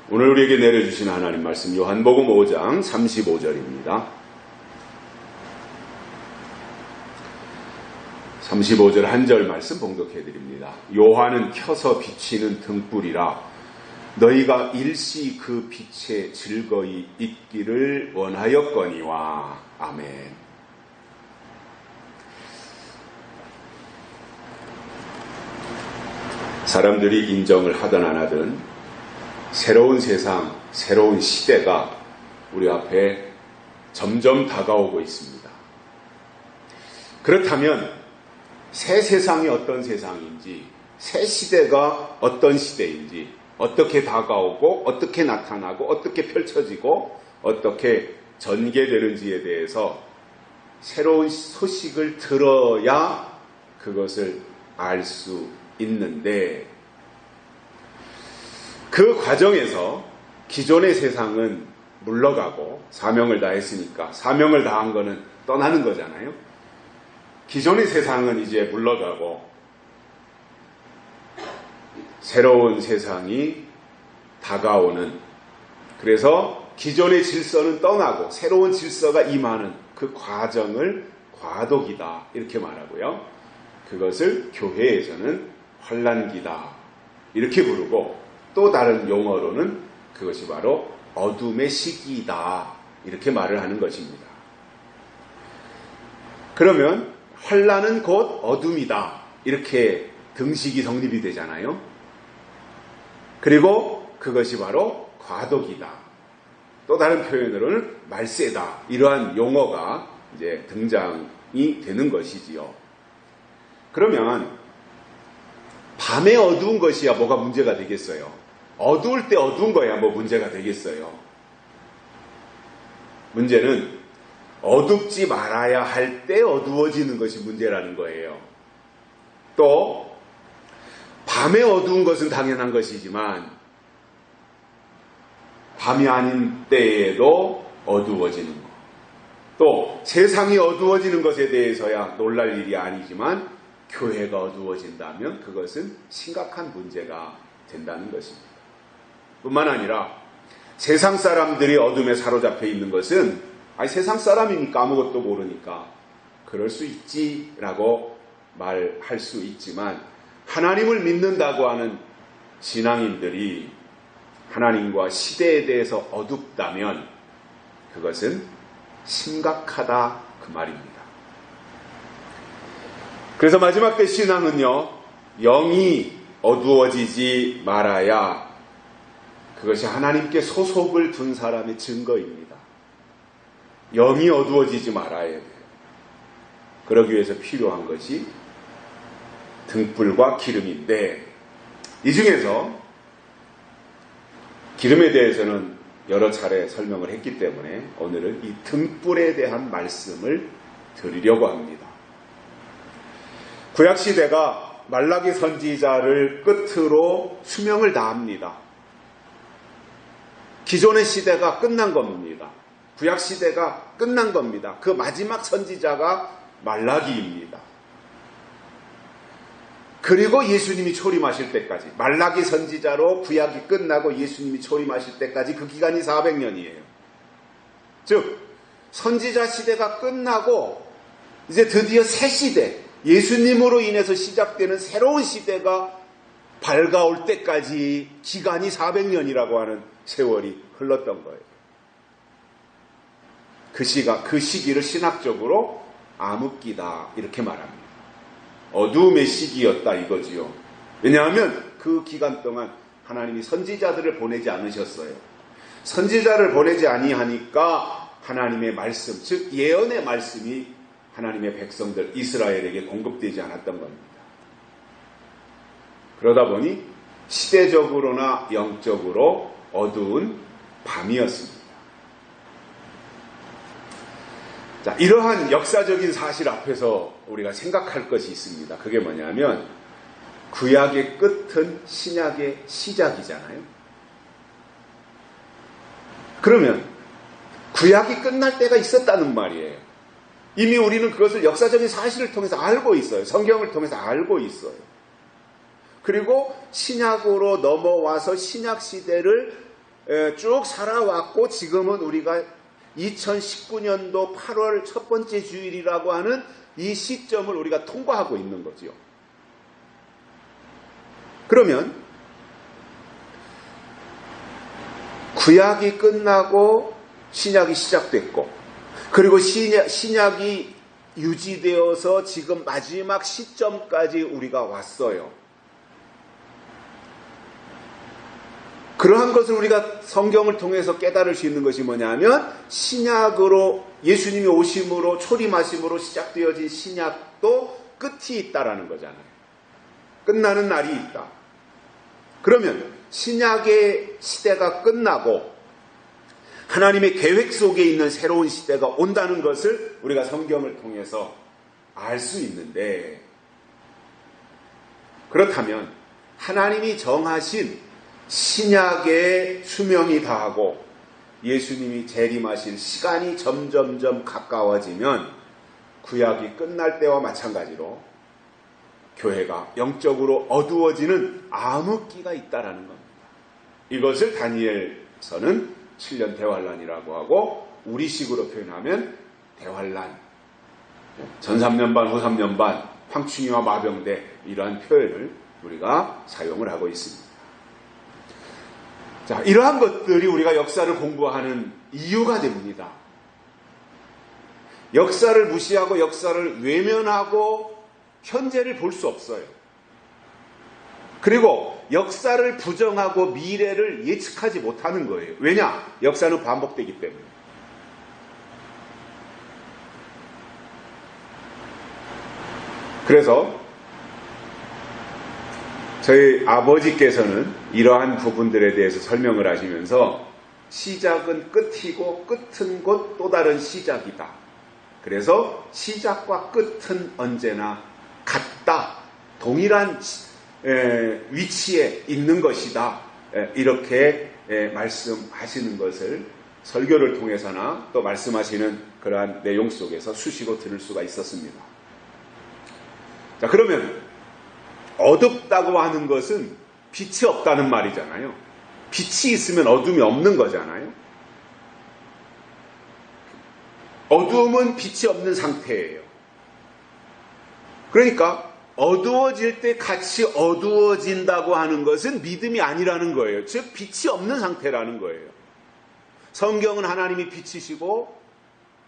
오늘 우리에게 내려주신 하나님 말씀 요한복음 5장 35절입니다. 35절 한 절 말씀 봉독해 드립니다. 요한은 켜서 비치는 등불이라 너희가 일시 그 빛에 즐거이 있기를 원하였거니와. 아멘. 사람들이 인정을 하든 안 하든 새로운 세상, 새로운 시대가 우리 앞에 점점 다가오고 있습니다. 그렇다면 새 세상이 어떤 세상인지, 새 시대가 어떤 시대인지, 어떻게 다가오고 어떻게 나타나고 어떻게 펼쳐지고 어떻게 전개되는지에 대해서 새로운 소식을 들어야 그것을 알 수 있는데, 그 과정에서 기존의 세상은 물러가고 사명을 다했으니까 사명을 다한 거는 떠나는 거잖아요. 기존의 세상은 이제 물러가고 새로운 세상이 다가오는, 그래서 기존의 질서는 떠나고 새로운 질서가 임하는 그 과정을 과도기다 이렇게 말하고요. 그것을 교회에서는 환난기다 이렇게 부르고, 또 다른 용어로는 그것이 바로 어둠의 시기이다 이렇게 말을 하는 것입니다. 그러면 환난은 곧 어둠이다 이렇게 등식이 성립이 되잖아요. 그리고 그것이 바로 과도기다, 또 다른 표현으로는 말세다, 이러한 용어가 이제 등장이 되는 것이지요. 그러면 밤에 어두운 것이야 뭐가 문제가 되겠어요? 어두울 때 어두운 거야 뭐 문제가 되겠어요? 문제는 어둡지 말아야 할 때 어두워지는 것이 문제라는 거예요. 또 밤에 어두운 것은 당연한 것이지만 밤이 아닌 때에도 어두워지는 것, 또 세상이 어두워지는 것에 대해서야 놀랄 일이 아니지만 교회가 어두워진다면 그것은 심각한 문제가 된다는 것입니다. 뿐만 아니라 세상 사람들이 어둠에 사로잡혀 있는 것은 세상 사람이니까 아무것도 모르니까 그럴 수 있지라고 말할 수 있지만, 하나님을 믿는다고 하는 신앙인들이 하나님과 시대에 대해서 어둡다면 그것은 심각하다 그 말입니다. 그래서 마지막 때 신앙은요, 영이 어두워지지 말아야 그것이 하나님께 소속을 둔 사람의 증거입니다. 영이 어두워지지 말아야 돼요. 그러기 위해서 필요한 것이 등불과 기름인데, 이 중에서 기름에 대해서는 여러 차례 설명을 했기 때문에 오늘은 이 등불에 대한 말씀을 드리려고 합니다. 구약시대가 말라기 선지자를 끝으로 수명을 다합니다. 기존의 시대가 끝난 겁니다. 구약시대가 끝난 겁니다. 그 마지막 선지자가 말라기입니다. 그리고 예수님이 초림하실 때까지, 말라기 선지자로 구약이 끝나고 예수님이 초림하실 때까지 그 기간이 400년이에요. 즉 선지자 시대가 끝나고 이제 드디어 새 시대, 예수님으로 인해서 시작되는 새로운 시대가 밝아올 때까지 기간이 400년이라고 하는 세월이 흘렀던 거예요. 그 시기를 신학적으로 암흑기다 이렇게 말합니다. 어두움의 시기였다 이거지요. 왜냐하면 그 기간 동안 하나님이 선지자들을 보내지 않으셨어요. 선지자를 보내지 아니하니까 하나님의 말씀, 즉 예언의 말씀이 하나님의 백성들 이스라엘에게 공급되지 않았던 겁니다. 그러다 보니 시대적으로나 영적으로 어두운 밤이었습니다. 자, 이러한 역사적인 사실 앞에서 우리가 생각할 것이 있습니다. 그게 뭐냐면 구약의 끝은 신약의 시작이잖아요. 그러면 구약이 끝날 때가 있었다는 말이에요. 이미 우리는 그것을 역사적인 사실을 통해서 알고 있어요. 성경을 통해서 알고 있어요. 그리고 신약으로 넘어와서 신약 시대를 쭉 살아왔고 지금은 우리가 2019년도 8월 첫 번째 주일이라고 하는 이 시점을 우리가 통과하고 있는 거죠. 그러면 구약이 끝나고 신약이 시작됐고 그리고 신약이 유지되어서 지금 마지막 시점까지 우리가 왔어요. 그러한 것을 우리가 성경을 통해서 깨달을 수 있는 것이 뭐냐면 신약으로 예수님이 오심으로 초림하심으로 시작되어진 신약도 끝이 있다라는 거잖아요. 끝나는 날이 있다. 그러면 신약의 시대가 끝나고 하나님의 계획 속에 있는 새로운 시대가 온다는 것을 우리가 성경을 통해서 알 수 있는데 그렇다면 하나님이 정하신 신약의 수명이 다하고 예수님이 재림하실 시간이 점점점 가까워지면 구약이 끝날 때와 마찬가지로 교회가 영적으로 어두워지는 암흑기가 있다라는 겁니다. 이것을 다니엘서는 7년 대환란이라고 하고 우리식으로 표현하면 대환란, 전 3년 반, 후 3년 반, 황충이와 마병대 이러한 표현을 우리가 사용을 하고 있습니다. 자, 이러한 것들이 우리가 역사를 공부하는 이유가 됩니다. 역사를 무시하고 역사를 외면하고 현재를 볼 수 없어요. 그리고 역사를 부정하고 미래를 예측하지 못하는 거예요. 왜냐? 역사는 반복되기 때문에. 그래서 저희 아버지께서는 이러한 부분들에 대해서 설명을 하시면서 시작은 끝이고 끝은 곧 또 다른 시작이다. 그래서 시작과 끝은 언제나 같다. 동일한 위치에 있는 것이다. 이렇게 말씀하시는 것을 설교를 통해서나 또 말씀하시는 그러한 내용 속에서 수시로 들을 수가 있었습니다. 자, 그러면 어둡다고 하는 것은 빛이 없다는 말이잖아요. 빛이 있으면 어둠이 없는 거잖아요. 어두움은 빛이 없는 상태예요. 그러니까 어두워질 때 같이 어두워진다고 하는 것은 믿음이 아니라는 거예요. 즉 빛이 없는 상태라는 거예요. 성경은 하나님이 빛이시고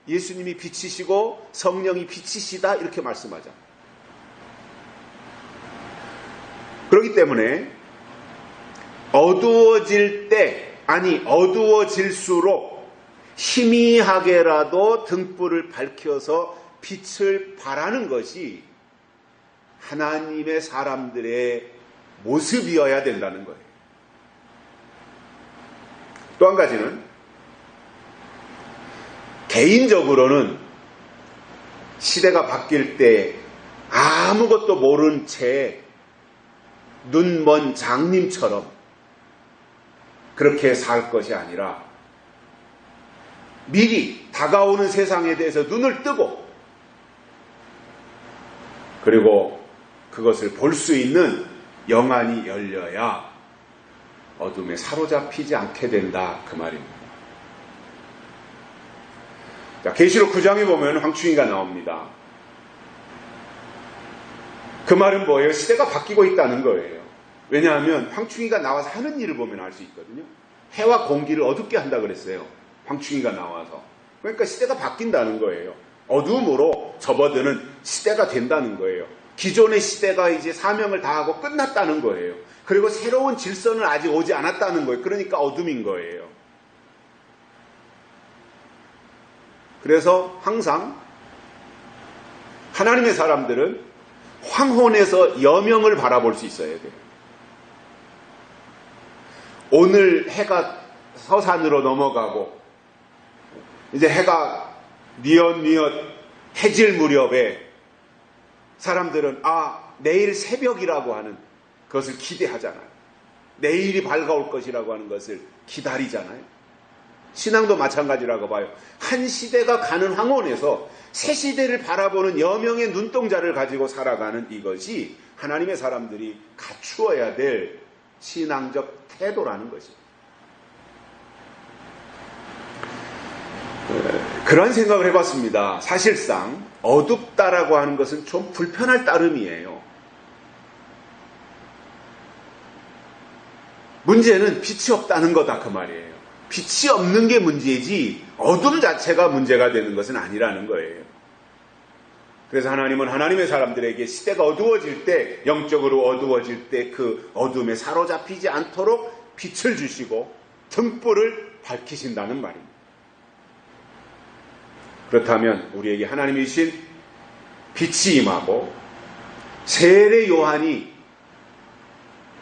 예수님이 빛이시고 성령이 빛이시다 이렇게 말씀하잖아요. 그렇기 때문에 어두워질 때, 아니 어두워질수록 희미하게라도 등불을 밝혀서 빛을 발하는 것이 하나님의 사람들의 모습이어야 된다는 거예요. 또 한 가지는 개인적으로는 시대가 바뀔 때 아무것도 모른 채 눈먼 장님처럼 그렇게 살 것이 아니라 미리 다가오는 세상에 대해서 눈을 뜨고 그리고 그것을 볼 수 있는 영안이 열려야 어둠에 사로잡히지 않게 된다 그 말입니다. 자, 계시록 9장에 보면 황충이가 나옵니다. 그 말은 뭐예요? 시대가 바뀌고 있다는 거예요. 왜냐하면 황충이가 나와서 하는 일을 보면 알 수 있거든요. 해와 공기를 어둡게 한다 그랬어요. 황충이가 나와서. 그러니까 시대가 바뀐다는 거예요. 어둠으로 접어드는 시대가 된다는 거예요. 기존의 시대가 이제 사명을 다하고 끝났다는 거예요. 그리고 새로운 질서는 아직 오지 않았다는 거예요. 그러니까 어둠인 거예요. 그래서 항상 하나님의 사람들은 황혼에서 여명을 바라볼 수 있어야 돼요. 오늘 해가 서산으로 넘어가고 이제 해가 뉘엿뉘엿 해질 무렵에 사람들은 내일 새벽이라고 하는 그것을 기대하잖아요. 내일이 밝아올 것이라고 하는 것을 기다리잖아요. 신앙도 마찬가지라고 봐요. 한 시대가 가는 황혼에서 새 시대를 바라보는 여명의 눈동자를 가지고 살아가는 이것이 하나님의 사람들이 갖추어야 될 신앙적 태도라는 것입니다. 그런 생각을 해봤습니다. 사실상 어둡다라고 하는 것은 좀 불편할 따름이에요. 문제는 빛이 없다는 거다 그 말이에요. 빛이 없는 게 문제지 어둠 자체가 문제가 되는 것은 아니라는 거예요. 그래서 하나님은 하나님의 사람들에게 시대가 어두워질 때, 영적으로 어두워질 때 그 어둠에 사로잡히지 않도록 빛을 주시고 등불을 밝히신다는 말입니다. 그렇다면 우리에게 하나님이 주신 빛이 임하고 세례 요한이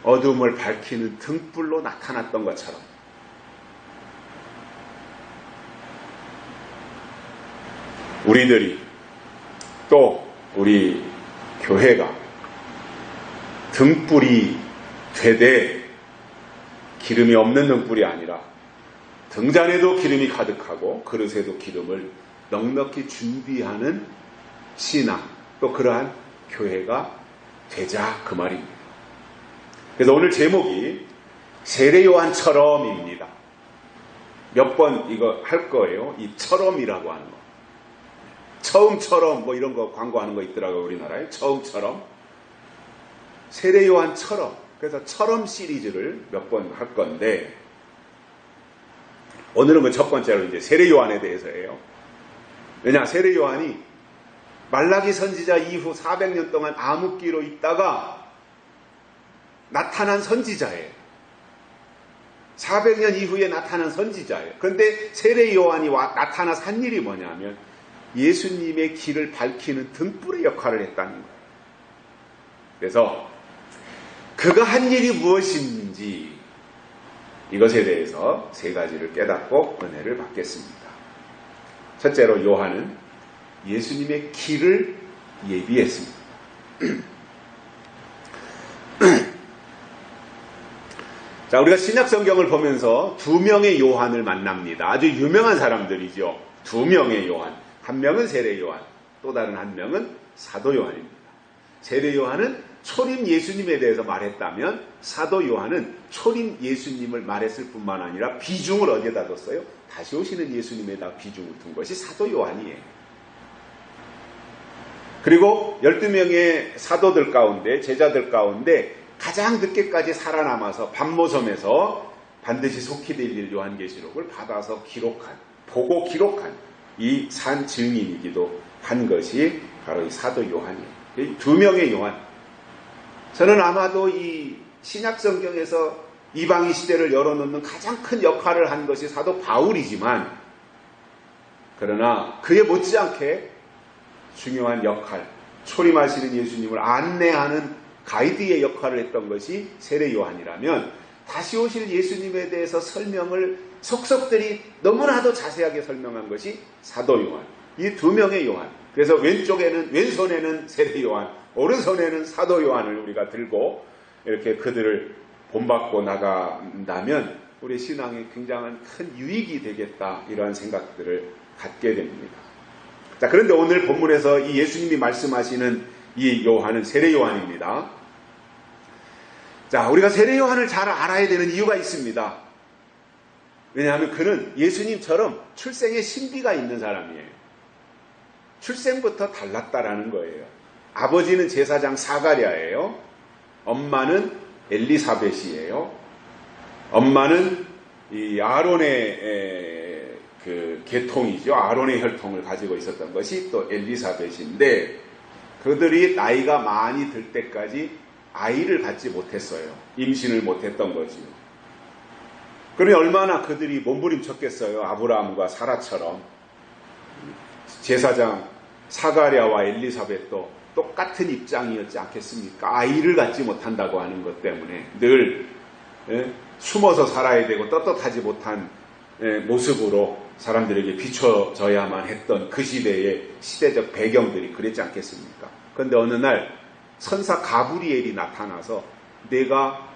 어둠을 밝히는 등불로 나타났던 것처럼 우리들이 또 우리 교회가 등불이 되되 기름이 없는 등불이 아니라 등잔에도 기름이 가득하고 그릇에도 기름을 넉넉히 준비하는 신앙, 또 그러한 교회가 되자 그 말입니다. 그래서 오늘 제목이 세례 요한처럼입니다. 몇 번 이거 할 거예요. 이 처럼이라고 하는 거. 처음처럼 뭐 이런 거 광고하는 거 있더라고요. 우리나라에. 처음처럼. 세례 요한처럼. 그래서 처럼 시리즈를 몇 번 할 건데 오늘은 그 첫 번째로 이제 세례 요한에 대해서예요. 왜냐, 세례 요한이 말라기 선지자 이후 400년 동안 암흑기로 있다가 나타난 선지자예요. 400년 이후에 나타난 선지자예요. 그런데 세례 요한이 나타나서 한 일이 뭐냐면 예수님의 길을 밝히는 등불의 역할을 했다는 거예요. 그래서 그가 한 일이 무엇인지 이것에 대해서 세 가지를 깨닫고 은혜를 받겠습니다. 첫째로 요한은 예수님의 길을 예비했습니다. 자, 우리가 신약 성경을 보면서 두 명의 요한을 만납니다. 아주 유명한 사람들이죠. 두 명의 요한. 한 명은 세례 요한, 또 다른 한 명은 사도 요한입니다. 세례 요한은 초림 예수님에 대해서 말했다면 사도 요한은 초림 예수님을 말했을 뿐만 아니라 비중을 어디에다 뒀어요? 다시 오시는 예수님에다 비중을 둔 것이 사도 요한이에요. 그리고 12명의 사도들 가운데, 제자들 가운데 가장 늦게까지 살아남아서 밤모섬에서 반드시 속히 될 일 요한계시록을 받아서 보고 기록한 이 산 증인이기도 한 것이 바로 이 사도 요한이에요. 이 두 명의 요한. 저는 아마도 이 신약 성경에서 이방인 시대를 열어놓는 가장 큰 역할을 한 것이 사도 바울이지만, 그러나 그에 못지않게 중요한 역할, 초림하시는 예수님을 안내하는 가이드의 역할을 했던 것이 세례 요한이라면, 다시 오실 예수님에 대해서 설명을 속속들이 너무나도 자세하게 설명한 것이 사도 요한. 이 두 명의 요한. 그래서 왼손에는 세례 요한, 오른손에는 사도 요한을 우리가 들고 이렇게 그들을 본받고 나간다면 우리 신앙에 굉장한 큰 유익이 되겠다, 이러한 생각들을 갖게 됩니다. 자, 그런데 오늘 본문에서 이 예수님이 말씀하시는 이 요한은 세례 요한입니다. 자, 우리가 세례 요한을 잘 알아야 되는 이유가 있습니다. 왜냐하면 그는 예수님처럼 출생의 신비가 있는 사람이에요. 출생부터 달랐다라는 거예요. 아버지는 제사장 사가랴예요. 엄마는 엘리사벳이에요. 엄마는 이 아론의 그 계통이죠. 아론의 혈통을 가지고 있었던 것이 또 엘리사벳인데, 그들이 나이가 많이 들 때까지 아이를 갖지 못했어요. 임신을 못했던 거지요. 그러니 얼마나 그들이 몸부림쳤겠어요. 아브라함과 사라처럼. 제사장 사가랴와 엘리사벳도 똑같은 입장이었지 않겠습니까? 아이를 갖지 못한다고 하는 것 때문에 늘 숨어서 살아야 되고 떳떳하지 못한 모습으로 사람들에게 비춰져야만 했던 그 시대의 시대적 배경들이 그랬지 않겠습니까? 그런데 어느 날 선사 가브리엘이 나타나서 내가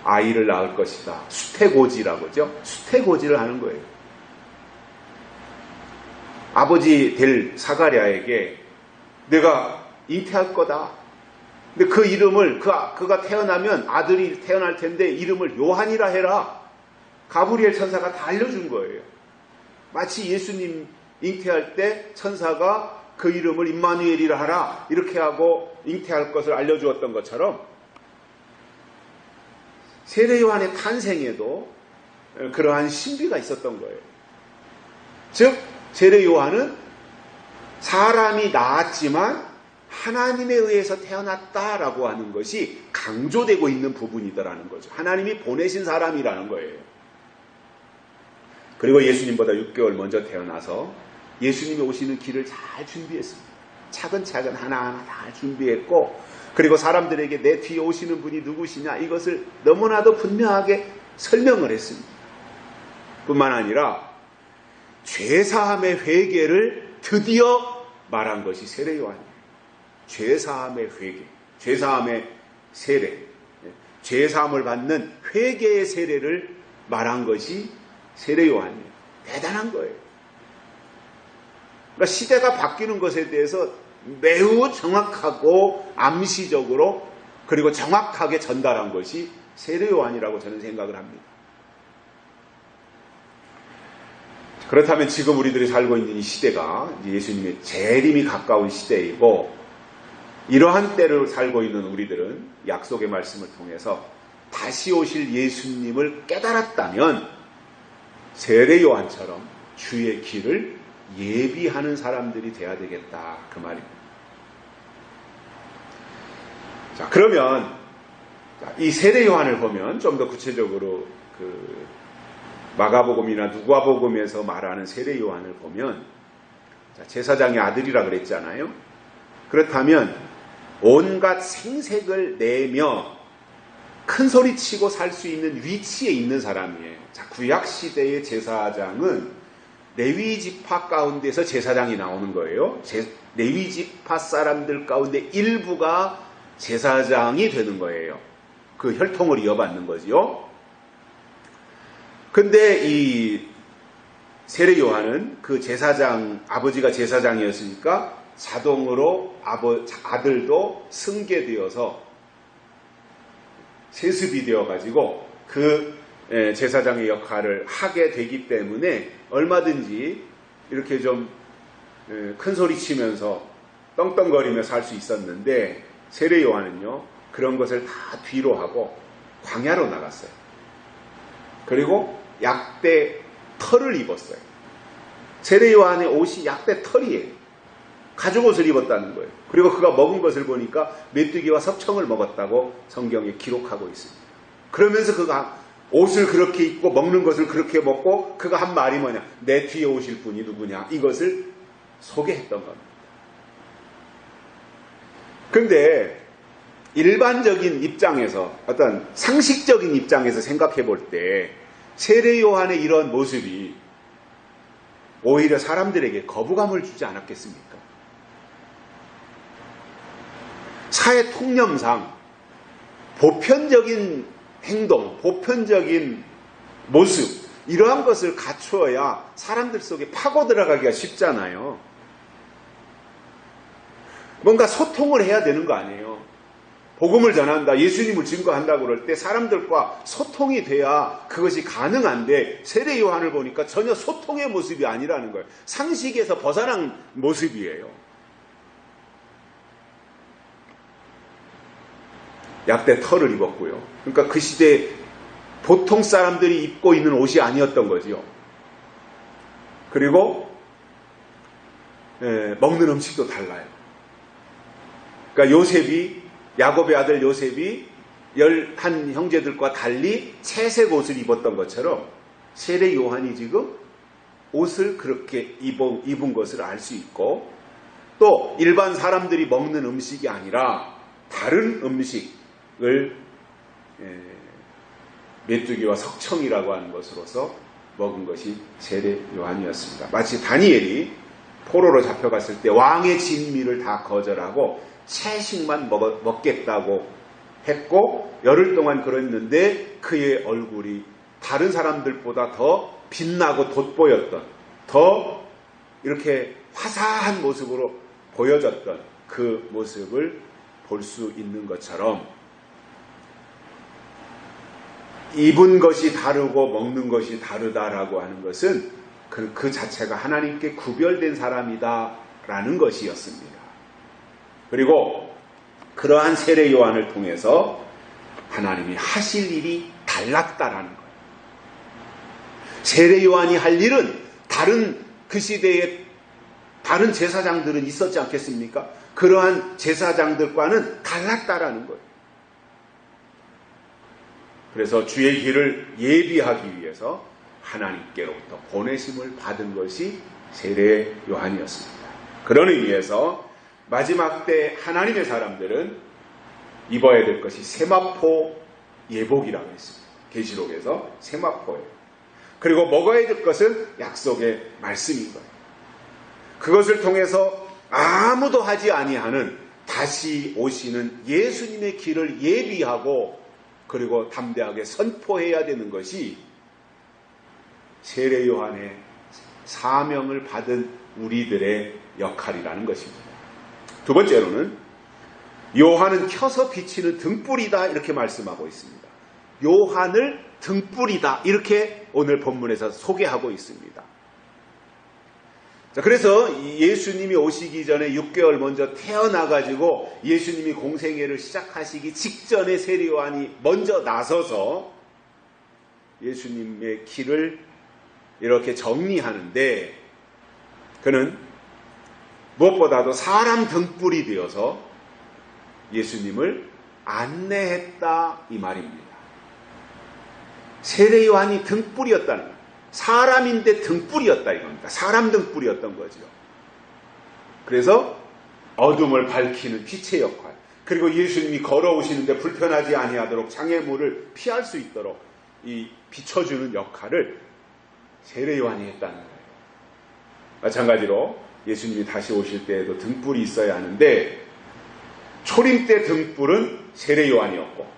아이를 낳을 것이다. 수태고지라고 하죠. 수태고지를 하는 거예요. 아버지 될 사가랴에게 내가 잉태할 거다. 근데 그 이름을 그가 태어나면 아들이 태어날 텐데 이름을 요한이라 해라. 가브리엘 천사가 다 알려준 거예요. 마치 예수님 잉태할 때 천사가 그 이름을 임마누엘이라 하라 이렇게 하고 잉태할 것을 알려주었던 것처럼 세례 요한의 탄생에도 그러한 신비가 있었던 거예요. 즉 세례 요한은 사람이 낳았지만 하나님에 의해서 태어났다라고 하는 것이 강조되고 있는 부분이더라는 거죠. 하나님이 보내신 사람이라는 거예요. 그리고 예수님보다 6개월 먼저 태어나서 예수님이 오시는 길을 잘 준비했습니다. 차근차근 하나하나 다 준비했고, 그리고 사람들에게 내 뒤에 오시는 분이 누구시냐 이것을 너무나도 분명하게 설명을 했습니다. 뿐만 아니라 죄사함의 회개를 드디어 말한 것이 세례 요한이에요. 죄사함의 회개, 죄사함의 세례, 죄사함을 받는 회개의 세례를 말한 것이 세례 요한이에요. 대단한 거예요. 그러니까 시대가 바뀌는 것에 대해서 매우 정확하고 암시적으로 그리고 정확하게 전달한 것이 세례 요한이라고 저는 생각을 합니다. 그렇다면 지금 우리들이 살고 있는 이 시대가 예수님의 재림이 가까운 시대이고, 이러한 때를 살고 있는 우리들은 약속의 말씀을 통해서 다시 오실 예수님을 깨달았다면 세례 요한처럼 주의 길을 예비하는 사람들이 돼야 되겠다, 그 말입니다. 자, 그러면 이 세례 요한을 보면 좀 더 구체적으로 그 마가복음이나 누가복음에서 말하는 세례 요한을 보면, 제사장의 아들이라 그랬잖아요. 그렇다면 온갖 생색을 내며 큰 소리 치고 살 수 있는 위치에 있는 사람이에요. 자, 구약 시대의 제사장은 레위 지파 가운데서 제사장이 나오는 거예요. 레위 지파 사람들 가운데 일부가 제사장이 되는 거예요. 그 혈통을 이어받는 거지요. 근데 이 세례 요한은 그 제사장, 아버지가 제사장이었으니까 자동으로 아들도 승계되어서 세습이 되어가지고 그 제사장의 역할을 하게 되기 때문에 얼마든지 이렇게 좀 큰 소리 치면서 떵떵거리며 살 수 있었는데, 세례 요한은요 그런 것을 다 뒤로 하고 광야로 나갔어요. 그리고 약대 털을 입었어요. 세례 요한의 옷이 약대 털이에요. 가죽 옷을 입었다는 거예요. 그리고 그가 먹은 것을 보니까 메뚜기와 석청을 먹었다고 성경에 기록하고 있습니다. 그러면서 그가 옷을 그렇게 입고 먹는 것을 그렇게 먹고 그가 한 말이 뭐냐, 내 뒤에 오실 분이 누구냐, 이것을 소개했던 겁니다. 근데 일반적인 입장에서, 어떤 상식적인 입장에서 생각해 볼 때 세례 요한의 이런 모습이 오히려 사람들에게 거부감을 주지 않았겠습니까? 사회 통념상 보편적인 행동, 보편적인 모습, 이러한 것을 갖추어야 사람들 속에 파고 들어가기가 쉽잖아요. 뭔가 소통을 해야 되는 거 아니에요. 복음을 전한다, 예수님을 증거한다 그럴 때 사람들과 소통이 돼야 그것이 가능한데, 세례 요한을 보니까 전혀 소통의 모습이 아니라는 거예요. 상식에서 벗어난 모습이에요. 약대 털을 입었고요. 그러니까 그 시대에 보통 사람들이 입고 있는 옷이 아니었던 거지요. 그리고 먹는 음식도 달라요. 그러니까 야곱의 아들 요셉이 11 형제들과 달리 채색 옷을 입었던 것처럼 세례 요한이 지금 옷을 그렇게 입은 것을 알 수 있고, 또 일반 사람들이 먹는 음식이 아니라 다른 음식을 메뚜기와 석청이라고 하는 것으로서 먹은 것이 세례 요한이었습니다. 마치 다니엘이 포로로 잡혀갔을 때 왕의 진미를 다 거절하고 채식만 먹겠다고 했고, 열흘 동안 그랬는데 그의 얼굴이 다른 사람들보다 더 빛나고 돋보였던, 더 이렇게 화사한 모습으로 보여졌던 그 모습을 볼 수 있는 것처럼, 입은 것이 다르고 먹는 것이 다르다라고 하는 것은 그 자체가 하나님께 구별된 사람이다라는 것이었습니다. 그리고 그러한 세례 요한을 통해서 하나님이 하실 일이 달랐다라는 거예요. 세례 요한이 할 일은 다른 그 시대에 다른 제사장들은 있었지 않겠습니까? 그러한 제사장들과는 달랐다라는 거예요. 그래서 주의 길을 예비하기 위해서 하나님께로부터 보내심을 받은 것이 세례 요한이었습니다. 그런 의미에서 마지막 때 하나님의 사람들은 입어야 될 것이 세마포 예복이라고 했습니다. 계시록에서 세마포예요. 그리고 먹어야 될 것은 약속의 말씀인 거예요. 그것을 통해서 아무도 하지 아니하는 다시 오시는 예수님의 길을 예비하고 그리고 담대하게 선포해야 되는 것이 세례 요한의 사명을 받은 우리들의 역할이라는 것입니다. 두 번째로는 요한은 켜서 비치는 등불이다 이렇게 말씀하고 있습니다. 요한을 등불이다 이렇게 오늘 본문에서 소개하고 있습니다. 자, 그래서 예수님이 오시기 전에 6개월 먼저 태어나가지고 예수님이 공생애를 시작하시기 직전에 세례 요한이 먼저 나서서 예수님의 길을 이렇게 정리하는데 그는 무엇보다도 사람 등불이 되어서 예수님을 안내했다 이 말입니다. 세례 요한이 등불이었다는 거예요. 사람인데 등불이었다 이겁니다. 사람 등불이었던 거죠. 그래서 어둠을 밝히는 빛의 역할, 그리고 예수님이 걸어오시는데 불편하지 아니하도록 장애물을 피할 수 있도록 이 비춰주는 역할을 세례 요한이 했다는 거예요. 마찬가지로 예수님이 다시 오실 때에도 등불이 있어야 하는데 초림 때 등불은 세례 요한이었고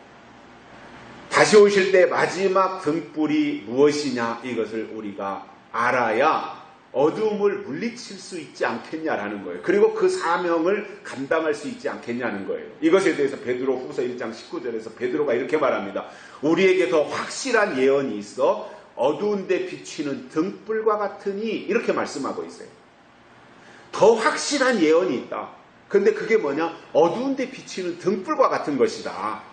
다시 오실 때 마지막 등불이 무엇이냐 이것을 우리가 알아야 어둠을 물리칠 수 있지 않겠냐라는 거예요. 그리고 그 사명을 감당할 수 있지 않겠냐는 거예요. 이것에 대해서 베드로 후서 1장 19절에서 베드로가 이렇게 말합니다. 우리에게 더 확실한 예언이 있어 어두운 데 비치는 등불과 같으니 이렇게 말씀하고 있어요. 더 확실한 예언이 있다. 근데 그게 뭐냐? 어두운 데 비치는 등불과 같은 것이다.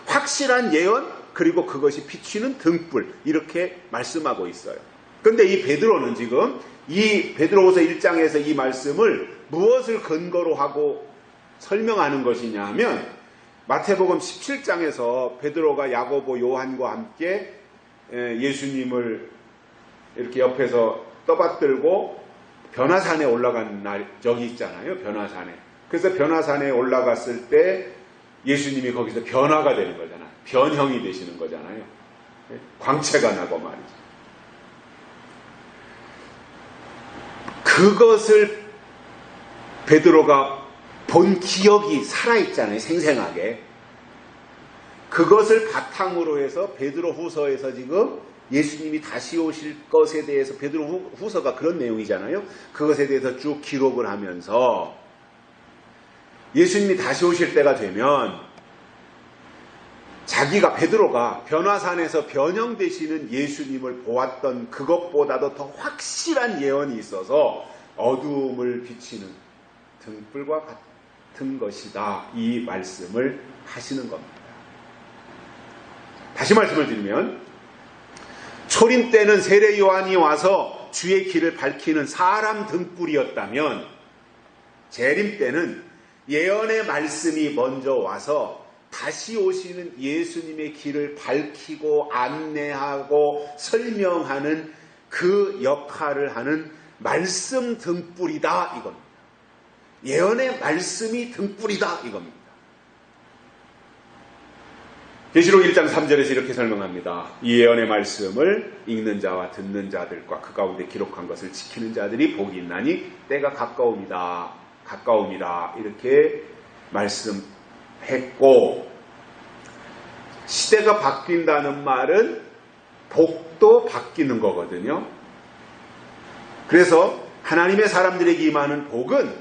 확실한 예언 그리고 그것이 비치는 등불 이렇게 말씀하고 있어요. 근데 이 베드로는 지금 이 베드로후서 1장에서 이 말씀을 무엇을 근거로 하고 설명하는 것이냐 하면 마태복음 17장에서 베드로가 야고보 요한과 함께 예수님을 이렇게 옆에서 떠받들고 변화산에 올라간 적이 있잖아요. 변화산에. 그래서 변화산에 올라갔을 때 예수님이 거기서 변화가 되는 거잖아요. 변형이 되시는 거잖아요. 광채가 나고 말이죠. 그것을 베드로가 본 기억이 살아있잖아요. 생생하게. 그것을 바탕으로 해서 베드로 후서에서 지금 예수님이 다시 오실 것에 대해서 베드로 후서가 그런 내용이잖아요. 그것에 대해서 쭉 기록을 하면서 예수님이 다시 오실 때가 되면 자기가 베드로가 변화산에서 변형되시는 예수님을 보았던 그것보다도 더 확실한 예언이 있어서 어두움을 비치는 등불과 같은 것이다. 이 말씀을 하시는 겁니다. 다시 말씀을 드리면 초림 때는 세례 요한이 와서 주의 길을 밝히는 사람 등불이었다면 재림 때는 예언의 말씀이 먼저 와서 다시 오시는 예수님의 길을 밝히고 안내하고 설명하는 그 역할을 하는 말씀 등불이다 이겁니다. 예언의 말씀이 등불이다 이겁니다. 계시록 1장 3절에서 이렇게 설명합니다. 이 예언의 말씀을 읽는 자와 듣는 자들과 그 가운데 기록한 것을 지키는 자들이 복이 있나니 때가 가까움이라 이렇게 말씀했고, 시대가 바뀐다는 말은 복도 바뀌는 거거든요. 그래서 하나님의 사람들에게 임하는 복은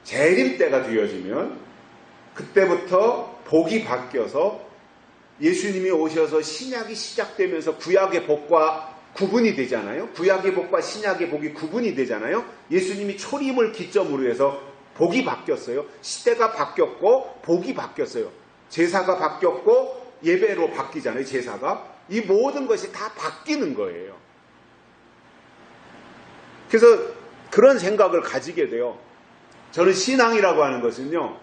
재림 때가 되어지면 그때부터 복이 바뀌어서 예수님이 오셔서 신약이 시작되면서 구약의 복과 구분이 되잖아요. 구약의 복과 신약의 복이 구분이 되잖아요. 예수님이 초림을 기점으로 해서 복이 바뀌었어요. 시대가 바뀌었고 복이 바뀌었어요. 제사가 바뀌었고 예배로 바뀌잖아요. 제사가. 이 모든 것이 다 바뀌는 거예요. 그래서 그런 생각을 가지게 돼요. 저는 신앙이라고 하는 것은요,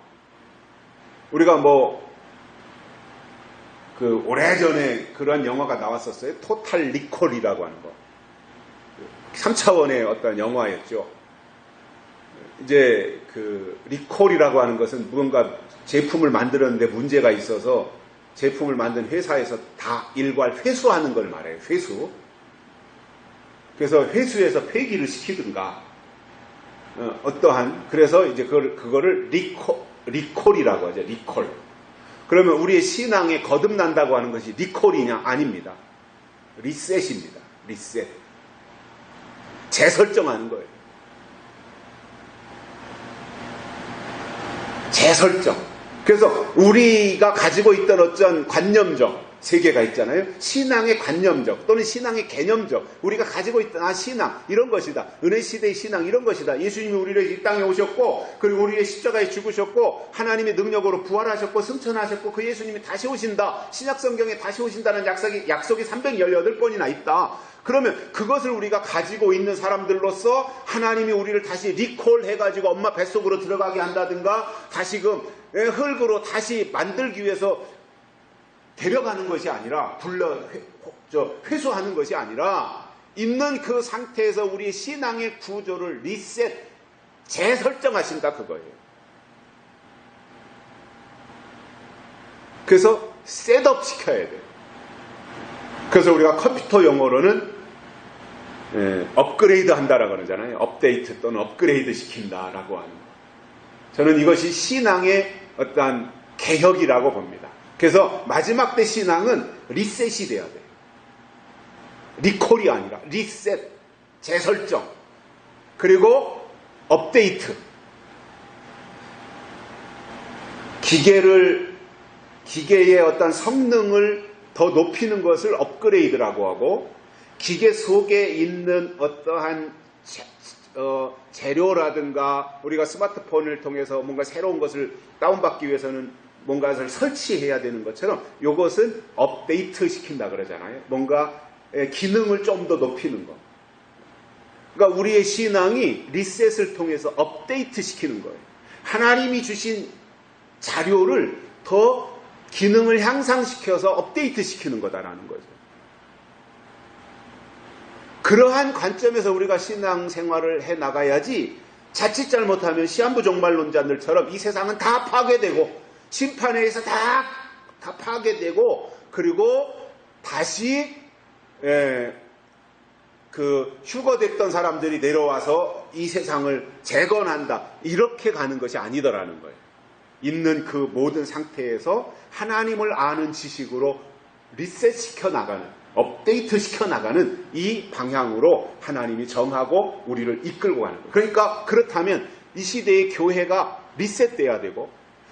우리가 오래전에 그런 영화가 나왔었어요. 토탈 리콜이라고 하는 거. 3차원의 어떤 영화였죠. 이제 리콜이라고 하는 것은 무언가 제품을 만들었는데 문제가 있어서 제품을 만든 회사에서 다 일괄 회수하는 걸 말해요. 회수. 그래서 회수해서 폐기를 시키든가, 그래서 이제 그거를 리콜이라고 하죠. 리콜. 그러면 우리의 신앙에 거듭난다고 하는 것이 리콜이냐? 아닙니다. 리셋입니다. 리셋. 재설정하는 거예요. 재설정. 그래서 우리가 가지고 있던 어떤 관념적 세 개가 있잖아요. 신앙의 관념적 또는 신앙의 개념적, 우리가 가지고 있던 신앙 이런 것이다. 은혜 시대의 신앙 이런 것이다. 예수님이 우리를 이 땅에 오셨고 그리고 우리의 십자가에 죽으셨고 하나님의 능력으로 부활하셨고 승천하셨고 그 예수님이 다시 오신다. 신약 성경에 다시 오신다는 약속이 318번이나 있다. 그러면 그것을 우리가 가지고 있는 사람들로서 하나님이 우리를 다시 리콜해가지고 엄마 뱃속으로 들어가게 한다든가 다시금 흙으로 다시 만들기 위해서 데려가는 것이 아니라 회수하는 것이 아니라 있는 그 상태에서 우리의 신앙의 구조를 리셋, 재설정하신다 그거예요. 그래서 셋업 시켜야 돼요. 그래서 우리가 컴퓨터 용어로는 업그레이드 한다라고 그러잖아요. 업데이트 또는 업그레이드 시킨다라고 하는 거. 저는 이것이 신앙의 어떠한 개혁이라고 봅니다. 그래서 마지막 때 신앙은 리셋이 돼야 돼요. 리콜이 아니라 리셋, 재설정, 그리고 업데이트. 기계의 어떤 성능을 더 높이는 것을 업그레이드라고 하고, 기계 속에 있는 어떠한 재료라든가 우리가 스마트폰을 통해서 뭔가 새로운 것을 다운받기 위해서는 뭔가를 설치해야 되는 것처럼 이것은 업데이트 시킨다 그러잖아요. 뭔가 기능을 좀 더 높이는 거. 그러니까 우리의 신앙이 리셋을 통해서 업데이트 시키는 거예요. 하나님이 주신 자료를 더 기능을 향상시켜서 업데이트 시키는 거다라는 거죠. 그러한 관점에서 우리가 신앙생활을 해나가야지 자칫 잘못하면 시한부 종말론자들처럼 이 세상은 다 파괴되고 심판에 의해서 다 파괴되고 그리고 다시 휴거됐던 사람들이 내려와서 이 세상을 재건한다 이렇게 가는 것이 아니더라는 거예요. 있는 그 모든 상태에서 하나님을 아는 지식으로 리셋시켜 나가는, 업데이트 시켜 나가는 이 방향으로 하나님이 정하고 우리를 이끌고 가는 거예요. 그러니까 그렇다면 이 시대의 교회가 리셋돼야 되고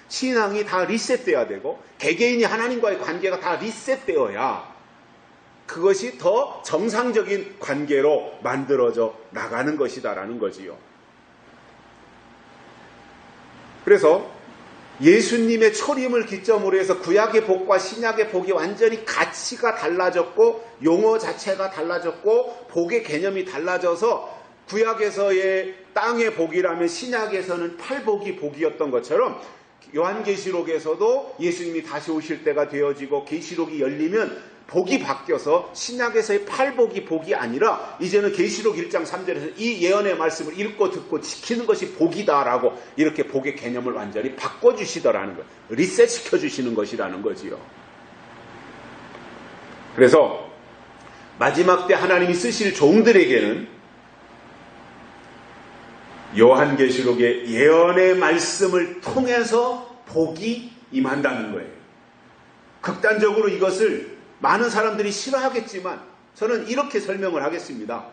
신앙이 다 리셋돼야 되고 개개인이 하나님과의 관계가 다 리셋되어야 그것이 더 정상적인 관계로 만들어져 나가는 것이다라는 거지요. 그래서 예수님의 초림을 기점으로 해서 구약의 복과 신약의 복이 완전히 가치가 달라졌고 용어 자체가 달라졌고 복의 개념이 달라져서 구약에서의 땅의 복이라면 신약에서는 팔복이 복이었던 것처럼 요한계시록에서도 예수님이 다시 오실 때가 되어지고 계시록이 열리면 복이 바뀌어서 신약에서의 팔복이 복이 아니라 이제는 계시록 1장 3절에서 이 예언의 말씀을 읽고 듣고 지키는 것이 복이다라고 이렇게 복의 개념을 완전히 바꿔주시더라는 거예요. 리셋시켜 주시는 것이라는 거지요. 그래서 마지막 때 하나님이 쓰실 종들에게는 요한계시록의 예언의 말씀을 통해서 복이 임한다는 거예요. 극단적으로 이것을 많은 사람들이 싫어하겠지만 저는 이렇게 설명을 하겠습니다.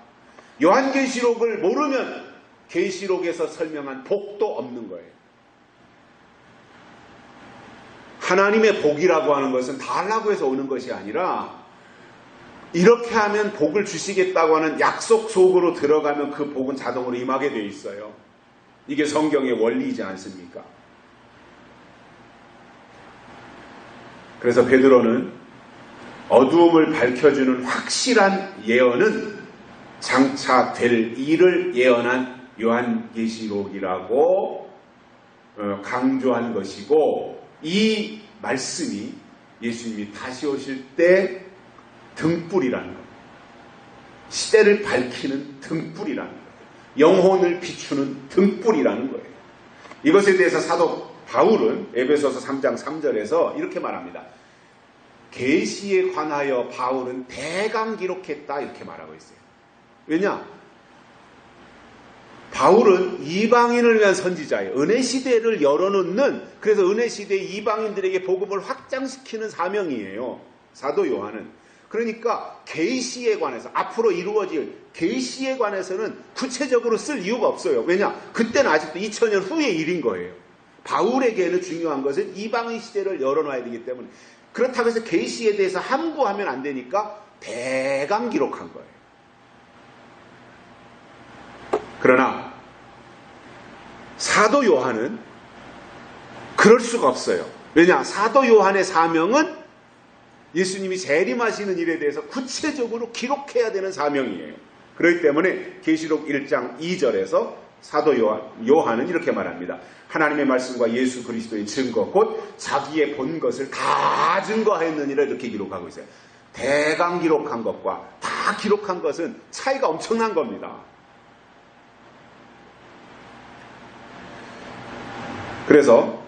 요한계시록을 모르면 계시록에서 설명한 복도 없는 거예요. 하나님의 복이라고 하는 것은 달라고 해서 오는 것이 아니라 이렇게 하면 복을 주시겠다고 하는 약속 속으로 들어가면 그 복은 자동으로 임하게 되어 있어요. 이게 성경의 원리이지 않습니까? 그래서 베드로는 어두움을 밝혀주는 확실한 예언은 장차 될 일을 예언한 요한계시록이라고 강조한 것이고, 이 말씀이 예수님이 다시 오실 때 등불이라는 것, 시대를 밝히는 등불이라는 거예요. 영혼을 비추는 등불이라는 거예요. 이것에 대해서 사도 바울은 에베소서 3장 3절에서 이렇게 말합니다. 계시에 관하여 바울은 대강 기록했다, 이렇게 말하고 있어요. 왜냐? 바울은 이방인을 위한 선지자예요. 은혜 시대를 열어놓는, 그래서 은혜 시대에 이방인들에게 복음을 확장시키는 사명이에요. 사도 요한은. 그러니까 계시에 관해서, 앞으로 이루어질 계시에 관해서는 구체적으로 쓸 이유가 없어요. 왜냐? 그때는 아직도 2000년 후의 일인 거예요. 바울에게는 중요한 것은 이방인 시대를 열어놔야 되기 때문에, 그렇다고 해서 계시에 대해서 함구하면 안 되니까 대강 기록한 거예요. 그러나 사도 요한은 그럴 수가 없어요. 왜냐? 사도 요한의 사명은 예수님이 재림하시는 일에 대해서 구체적으로 기록해야 되는 사명이에요. 그렇기 때문에 계시록 1장 2절에서 사도 요한은 이렇게 말합니다. 하나님의 말씀과 예수 그리스도의 증거, 곧 자기의 본 것을 다 증거하였느니라, 이렇게 기록하고 있어요. 대강 기록한 것과 다 기록한 것은 차이가 엄청난 겁니다. 그래서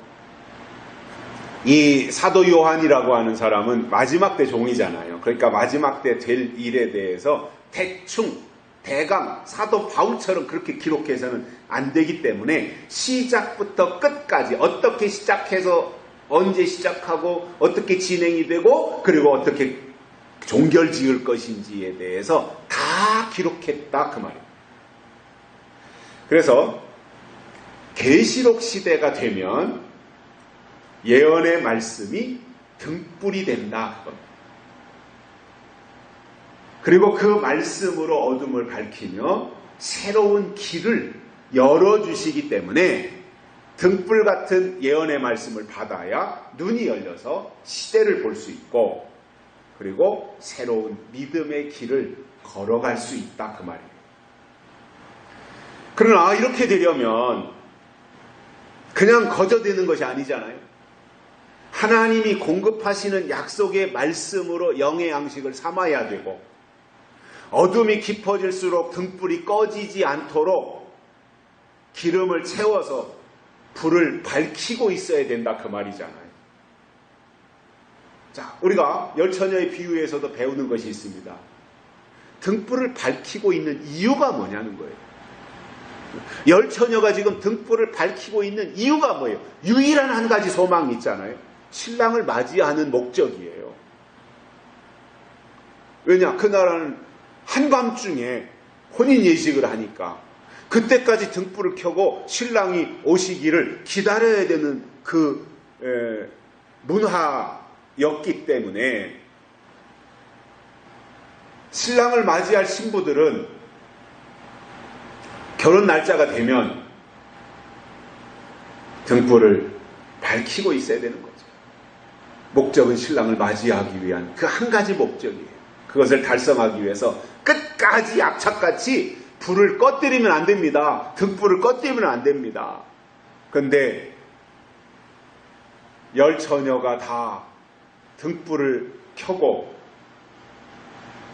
이 사도 요한이라고 하는 사람은 마지막 때 종이잖아요. 그러니까 마지막 때 될 일에 대해서 대충, 대강, 사도 바울처럼 그렇게 기록해서는 안 되기 때문에 시작부터 끝까지 어떻게 시작해서 언제 시작하고 어떻게 진행이 되고 그리고 어떻게 종결 지을 것인지에 대해서 다 기록했다, 그 말이에요. 그래서 계시록 시대가 되면 예언의 말씀이 등불이 된다. 그리고 그 말씀으로 어둠을 밝히며 새로운 길을 열어주시기 때문에 등불 같은 예언의 말씀을 받아야 눈이 열려서 시대를 볼 수 있고, 그리고 새로운 믿음의 길을 걸어갈 수 있다, 그 말이에요. 그러나 이렇게 되려면 그냥 거저되는 것이 아니잖아요. 하나님이 공급하시는 약속의 말씀으로 영의 양식을 삼아야 되고, 어둠이 깊어질수록 등불이 꺼지지 않도록 기름을 채워서 불을 밝히고 있어야 된다, 그 말이잖아요. 자, 우리가 열처녀의 비유에서도 배우는 것이 있습니다. 등불을 밝히고 있는 이유가 뭐냐는 거예요. 열처녀가 지금 등불을 밝히고 있는 이유가 뭐예요? 유일한 한 가지 소망이 있잖아요. 신랑을 맞이하는 목적이에요. 왜냐? 그 나라는 한밤중에 혼인 예식을 하니까 그때까지 등불을 켜고 신랑이 오시기를 기다려야 되는 그 문화였기 때문에 신랑을 맞이할 신부들은 결혼 날짜가 되면 등불을 밝히고 있어야 되는 거죠. 목적은 신랑을 맞이하기 위한 그 한 가지 목적이에요. 그것을 달성하기 위해서 끝까지 악착같이 불을 꺼뜨리면 안 됩니다. 등불을 꺼뜨리면 안 됩니다. 그런데 열처녀가 다 등불을 켜고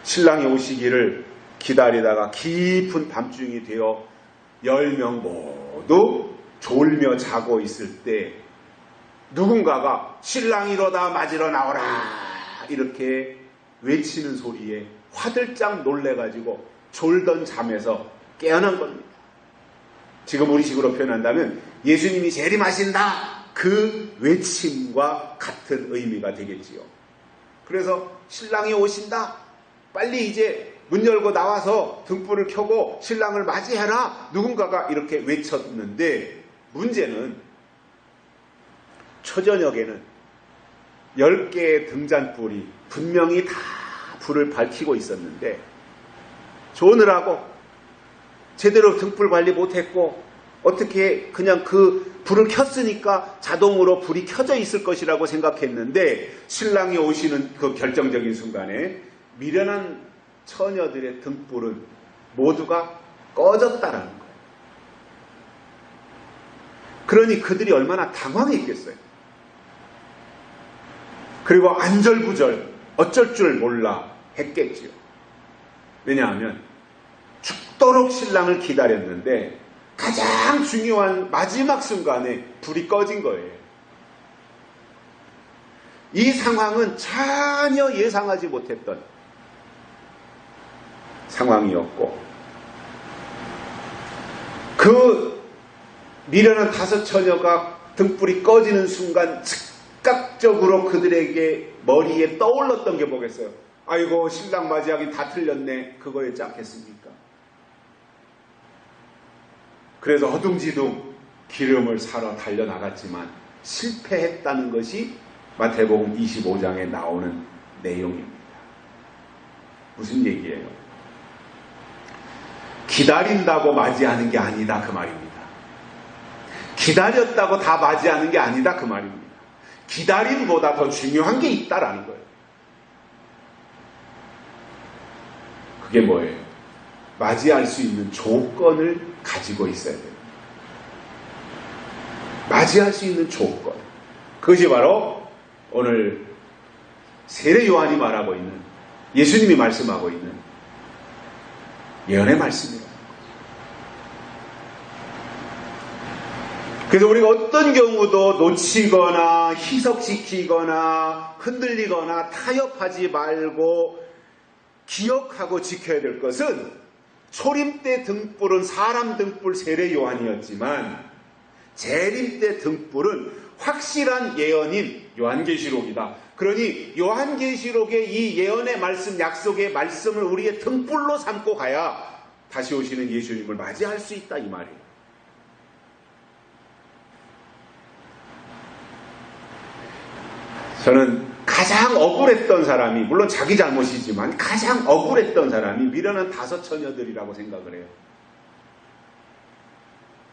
신랑이 오시기를 기다리다가 깊은 밤중이 되어 10명 모두 졸며 자고 있을 때 누군가가 신랑이로다 맞으러 나오라 이렇게 외치는 소리에 화들짝 놀래가지고 졸던 잠에서 깨어난 겁니다. 지금 우리식으로 표현한다면 예수님이 재림하신다, 그 외침과 같은 의미가 되겠지요. 그래서 신랑이 오신다, 빨리 이제 문 열고 나와서 등불을 켜고 신랑을 맞이해라, 누군가가 이렇게 외쳤는데, 문제는 초저녁에는 10개의 등잔불이 분명히 다 불을 밝히고 있었는데 조느라고 제대로 등불 관리 못했고 어떻게 그냥 그 불을 켰으니까 자동으로 불이 켜져 있을 것이라고 생각했는데 신랑이 오시는 그 결정적인 순간에 미련한 처녀들의 등불은 모두가 꺼졌다라는 거예요. 그러니 그들이 얼마나 당황했겠어요. 그리고 안절부절 어쩔 줄 몰라 했겠지요. 왜냐하면 죽도록 신랑을 기다렸는데 가장 중요한 마지막 순간에 불이 꺼진 거예요. 이 상황은 전혀 예상하지 못했던 상황이었고 그 미련한 5 처녀가 등불이 꺼지는 순간 즉각적으로 그들에게 머리에 떠올랐던 게 뭐겠어요? 아이고 신랑 맞이하기 다 틀렸네. 그거였지 않겠습니까? 그래서 허둥지둥 기름을 사러 달려나갔지만 실패했다는 것이 마태복음 25장에 나오는 내용입니다. 무슨 얘기예요? 기다린다고 맞이하는 게 아니다 그 말입니다. 기다렸다고 다 맞이하는 게 아니다 그 말입니다. 기다림보다 더 중요한 게 있다라는 거예요. 그게 뭐예요? 맞이할 수 있는 조건을 가지고 있어야 돼요. 맞이할 수 있는 조건. 그것이 바로 오늘 세례 요한이 말하고 있는 예수님이 말씀하고 있는 예언의 말씀이에요. 그래서 우리가 어떤 경우도 놓치거나 희석시키거나 흔들리거나 타협하지 말고 기억하고 지켜야 될 것은 초림 때 등불은 사람 등불 세례 요한이었지만 재림 때 등불은 확실한 예언인 요한계시록이다. 그러니 요한계시록의 이 예언의 말씀, 약속의 말씀을 우리의 등불로 삼고 가야 다시 오시는 예수님을 맞이할 수 있다 이 말이에요. 저는 가장 억울했던 사람이, 물론 자기 잘못이지만 가장 억울했던 사람이 미련한 5 처녀들이라고 생각을 해요.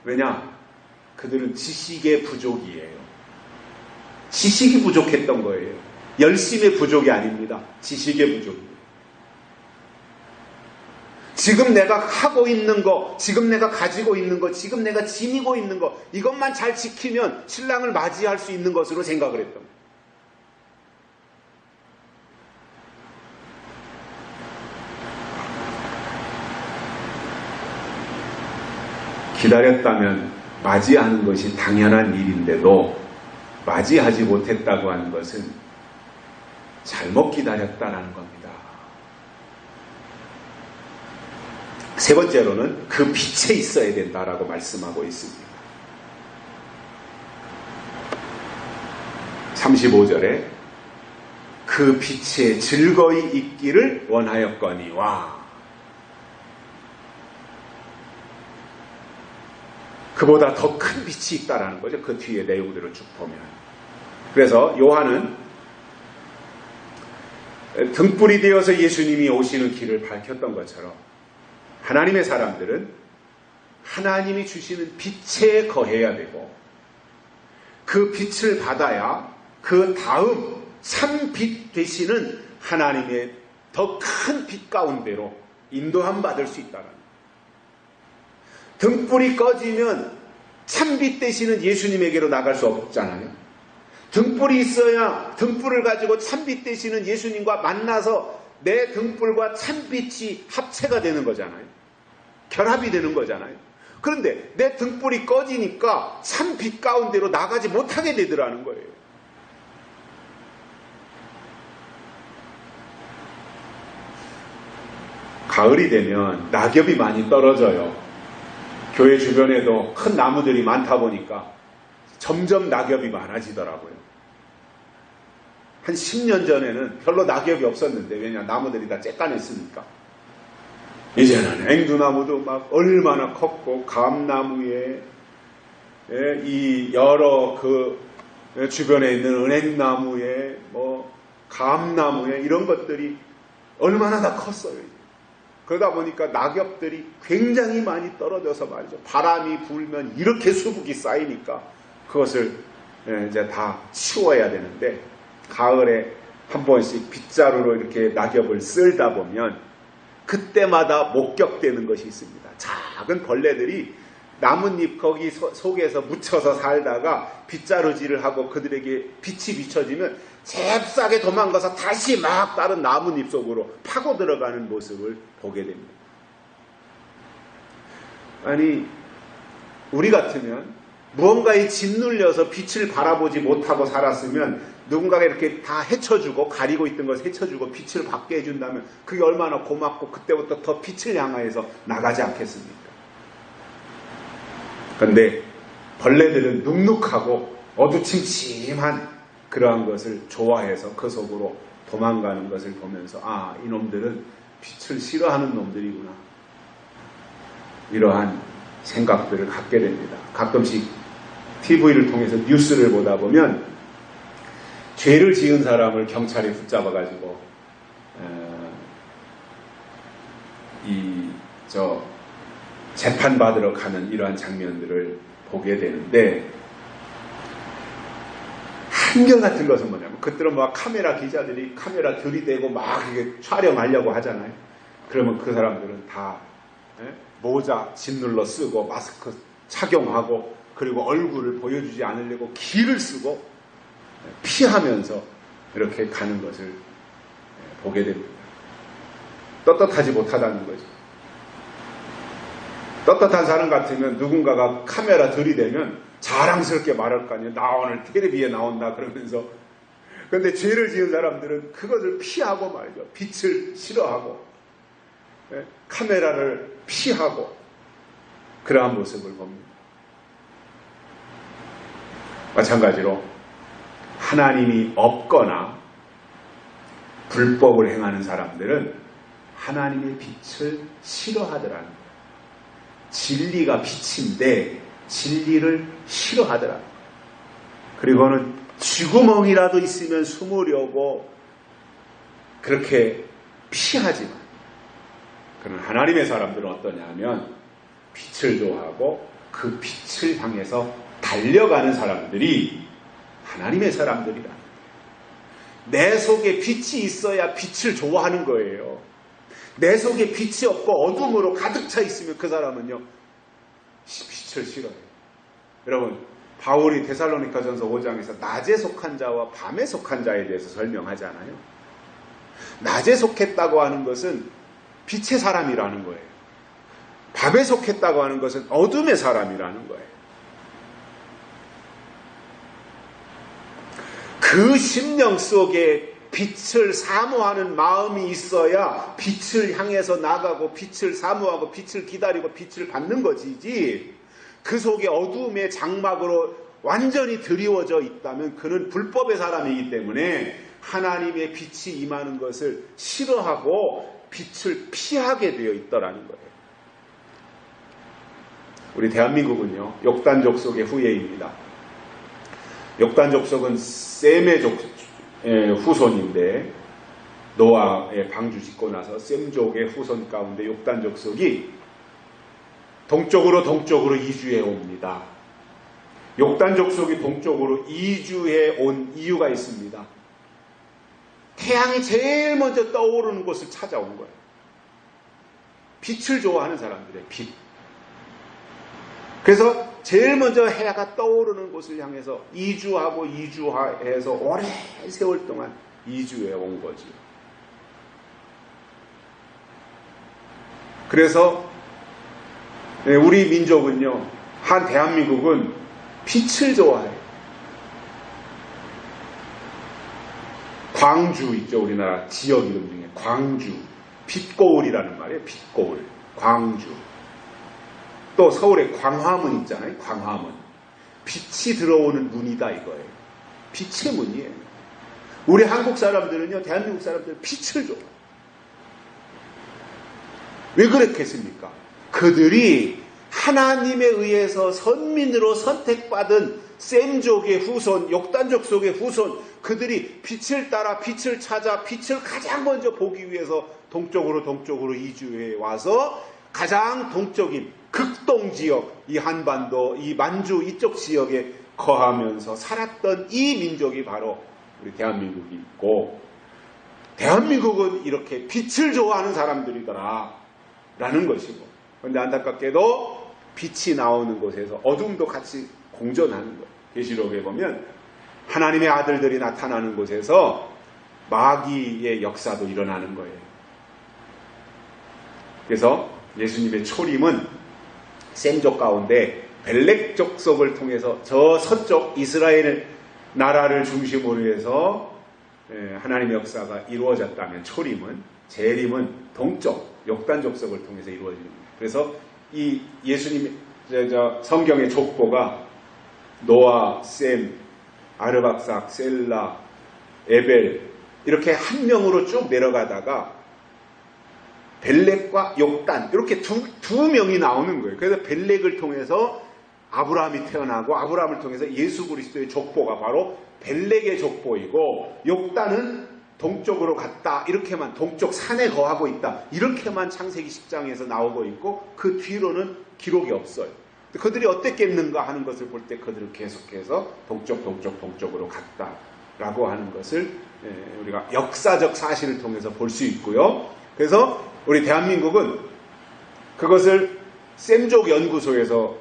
왜냐? 그들은 지식의 부족이에요. 지식이 부족했던 거예요. 열심의 부족이 아닙니다. 지식의 부족이에요. 지금 내가 하고 있는 거, 지금 내가 가지고 있는 거, 지금 내가 지니고 있는 거, 이것만 잘 지키면 신랑을 맞이할 수 있는 것으로 생각을 했던 거예요. 기다렸다면 맞이하는 것이 당연한 일인데도 맞이하지 못했다고 하는 것은 잘못 기다렸다라는 겁니다. 3번째로는 그 빛에 있어야 된다라고 말씀하고 있습니다. 35절에 그 빛에 즐거이 있기를 원하였거니와 그보다 더 큰 빛이 있다라는 거죠. 그 뒤에 내용들을 쭉 보면. 그래서 요한은 등불이 되어서 예수님이 오시는 길을 밝혔던 것처럼 하나님의 사람들은 하나님이 주시는 빛에 거해야 되고 그 빛을 받아야 그 다음 참빛 되시는 하나님의 더 큰 빛 가운데로 인도함 받을 수 있다는 거예요. 등불이 꺼지면 참빛 되시는 예수님에게로 나갈 수 없잖아요. 등불이 있어야 등불을 가지고 참빛 되시는 예수님과 만나서 내 등불과 참빛이 합체가 되는 거잖아요. 결합이 되는 거잖아요. 그런데 내 등불이 꺼지니까 참빛 가운데로 나가지 못하게 되더라는 거예요. 가을이 되면 낙엽이 많이 떨어져요. 교회 주변에도 큰 나무들이 많다 보니까 점점 낙엽이 많아지더라고요. 한 10년 전에는 별로 낙엽이 없었는데, 왜냐 나무들이 다 쬐깐했으니까. 이제는 앵두나무도 막 얼마나 컸고, 감나무에 이 여러 그 주변에 있는 은행나무에 뭐 감나무에 이런 것들이 얼마나 다 컸어요. 그러다 보니까 낙엽들이 굉장히 많이 떨어져서 말이죠. 바람이 불면 이렇게 수북이 쌓이니까 그것을 이제 다 치워야 되는데, 가을에 한 번씩 빗자루로 이렇게 낙엽을 쓸다 보면 그때마다 목격되는 것이 있습니다. 작은 벌레들이 나뭇잎 거기 속에서 묻혀서 살다가 빗자루질을 하고 그들에게 빛이 비춰지면 잽싸게 도망가서 다시 막 다른 나뭇잎 속으로 파고 들어가는 모습을 보게 됩니다. 아니, 우리 같으면 무언가에 짓눌려서 빛을 바라보지 못하고 살았으면 누군가가 이렇게 다 헤쳐주고, 가리고 있던 것을 헤쳐주고 빛을 받게 해준다면 그게 얼마나 고맙고 그때부터 더 빛을 향하여서 나가지 않겠습니까? 그런데 벌레들은 눅눅하고 어두침침한 그러한 것을 좋아해서 그 속으로 도망가는 것을 보면서, 아, 이놈들은 빛을 싫어하는 놈들이구나, 이러한 생각들을 갖게 됩니다. 가끔씩 TV를 통해서 뉴스를 보다 보면 죄를 지은 사람을 경찰이 붙잡아가지고 재판받으러 가는 이러한 장면들을 보게 되는데, 한결같은 것은 뭐냐면, 그때는 막 카메라 기자들이 카메라 들이대고 막 이게 촬영하려고 하잖아요. 그러면 그 사람들은 다 모자 짓눌러 쓰고 마스크 착용하고, 그리고 얼굴을 보여주지 않으려고 기를 쓰고 피하면서 이렇게 가는 것을 보게 됩니다. 떳떳하지 못하다는 거죠. 떳떳한 사람 같으면 누군가가 카메라 들이대면 자랑스럽게 말할 거 아니에요. 나 오늘 텔레비에 나온다 그러면서. 그런데 죄를 지은 사람들은 그것을 피하고 말이죠. 빛을 싫어하고 카메라를 피하고 그러한 모습을 봅니다. 마찬가지로 하나님이 없거나 불법을 행하는 사람들은 하나님의 빛을 싫어하더라는 거예요. 진리가 빛인데 진리를 싫어하더라. 그리고는 쥐구멍이라도 있으면 숨으려고 그렇게 피하지만, 그런 하나님의 사람들은 어떠냐 하면 빛을 좋아하고 그 빛을 향해서 달려가는 사람들이 하나님의 사람들이라. 내 속에 빛이 있어야 빛을 좋아하는 거예요. 내 속에 빛이 없고 어둠으로 가득 차 있으면 그 사람은요, 빛을 싫어해요. 여러분, 바울이 데살로니가전서 5장에서 낮에 속한 자와 밤에 속한 자에 대해서 설명하잖아요. 낮에 속했다고 하는 것은 빛의 사람이라는 거예요. 밤에 속했다고 하는 것은 어둠의 사람이라는 거예요. 그 심령 속에 빛을 사모하는 마음이 있어야 빛을 향해서 나가고 빛을 사모하고 빛을 기다리고 빛을 받는 것이지, 그 속에 어두움의 장막으로 완전히 드리워져 있다면 그는 불법의 사람이기 때문에 하나님의 빛이 임하는 것을 싫어하고 빛을 피하게 되어 있더라는 거예요. 우리 대한민국은요, 욕단 족속의 후예입니다. 욕단 족속은 셈의 후손인데, 노아의 방주 짓고 나서 셈족의 후손 가운데 욕단 족속이 동쪽으로 이주해 옵니다. 욕단 족속이 동쪽으로 이주해 온 이유가 있습니다. 태양이 제일 먼저 떠오르는 곳을 찾아온 거예요. 빛을 좋아하는 사람들의 빛. 그래서 제일 먼저 해가 떠오르는 곳을 향해서 이주해서 오랜 세월 동안 이주해 온 거죠. 그래서 우리 민족은요, 한 대한민국은 빛을 좋아해요. 광주 있죠, 우리나라 지역 이름 중에. 광주, 빛고을이라는 말이에요. 빛고을, 광주. 또 서울에 광화문 있잖아요. 광화문. 빛이 들어오는 문이다 이거예요. 빛의 문이에요. 우리 한국 사람들은요, 대한민국 사람들은 빛을 줘요. 왜 그랬겠습니까? 그들이 하나님에 의해서 선민으로 선택받은 셈족의 후손, 욕단족 속의 후손, 그들이 빛을 따라 빛을 찾아 빛을 가장 먼저 보기 위해서 동쪽으로 이주해 와서 가장 동쪽인 극동지역, 이 한반도, 이 만주 이쪽 지역에 거하면서 살았던 이 민족이 바로 우리 대한민국이 있고, 대한민국은 이렇게 빛을 좋아하는 사람들이더라 라는 것이고, 그런데 안타깝게도 빛이 나오는 곳에서 어둠도 같이 공존하는 거예요. 계시록에 보면 하나님의 아들들이 나타나는 곳에서 마귀의 역사도 일어나는 거예요. 그래서 예수님의 초림은 셈족 가운데 벨렉 족속을 통해서 저 서쪽 이스라엘 나라를 중심으로 해서 하나님의 역사가 이루어졌다면, 초림은, 재림은 동쪽 역단 족속을 통해서 이루어지는 거예요. 그래서 이 예수님의 성경의 족보가 노아, 셈, 아르박삭, 셀라, 에벨 이렇게 한 명으로 쭉 내려가다가 벨렉과 욕단 이렇게 두 명이 나오는 거예요. 그래서 벨렉을 통해서 아브라함이 태어나고, 아브라함을 통해서 예수 그리스도의 족보가 바로 벨렉의 족보이고, 욕단은 동쪽으로 갔다, 이렇게만, 동쪽 산에 거하고 있다, 이렇게만 창세기 10장에서 나오고 있고, 그 뒤로는 기록이 없어요. 그들이 어땠겠는가 하는 것을 볼 때 그들은 계속해서 동쪽으로 갔다라고 하는 것을 우리가 역사적 사실을 통해서 볼 수 있고요. 그래서 우리 대한민국은 그것을 셈족 연구소에서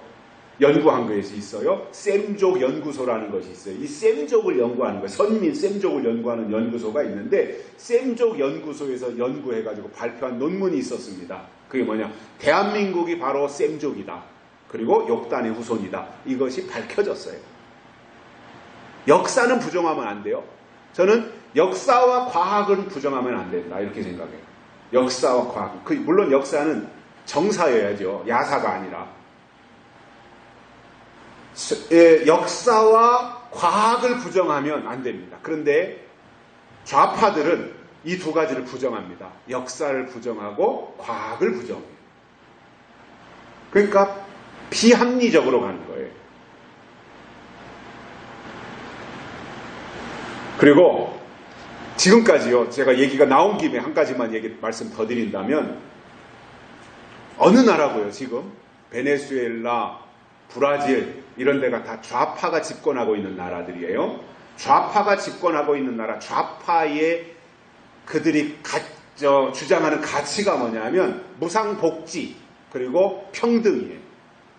연구한 것이 있어요. 셈족 연구소라는 것이 있어요. 이 셈족을 연구하는 거예요. 선민 셈족을 연구하는 연구소가 있는데, 셈족 연구소에서 연구해가지고 발표한 논문이 있었습니다. 그게 뭐냐? 대한민국이 바로 셈족이다. 그리고 욕단의 후손이다. 이것이 밝혀졌어요. 역사는 부정하면 안 돼요. 저는 역사와 과학은 부정하면 안 된다, 이렇게 생각해요. 역사와 과학. 물론 역사는 정사여야죠. 야사가 아니라. 역사와 과학을 부정하면 안 됩니다. 그런데 좌파들은 이 두 가지를 부정합니다. 역사를 부정하고 과학을 부정해요. 그러니까 비합리적으로 가는 거예요. 그리고 지금까지요, 제가 얘기가 나온 김에 한 가지만 말씀 더 드린다면, 어느 나라고요, 지금? 베네수엘라, 브라질, 이런 데가 다 좌파가 집권하고 있는 나라들이에요. 좌파가 집권하고 있는 나라, 좌파의 그들이 주장하는 가치가 뭐냐면 무상복지, 그리고 평등이에요.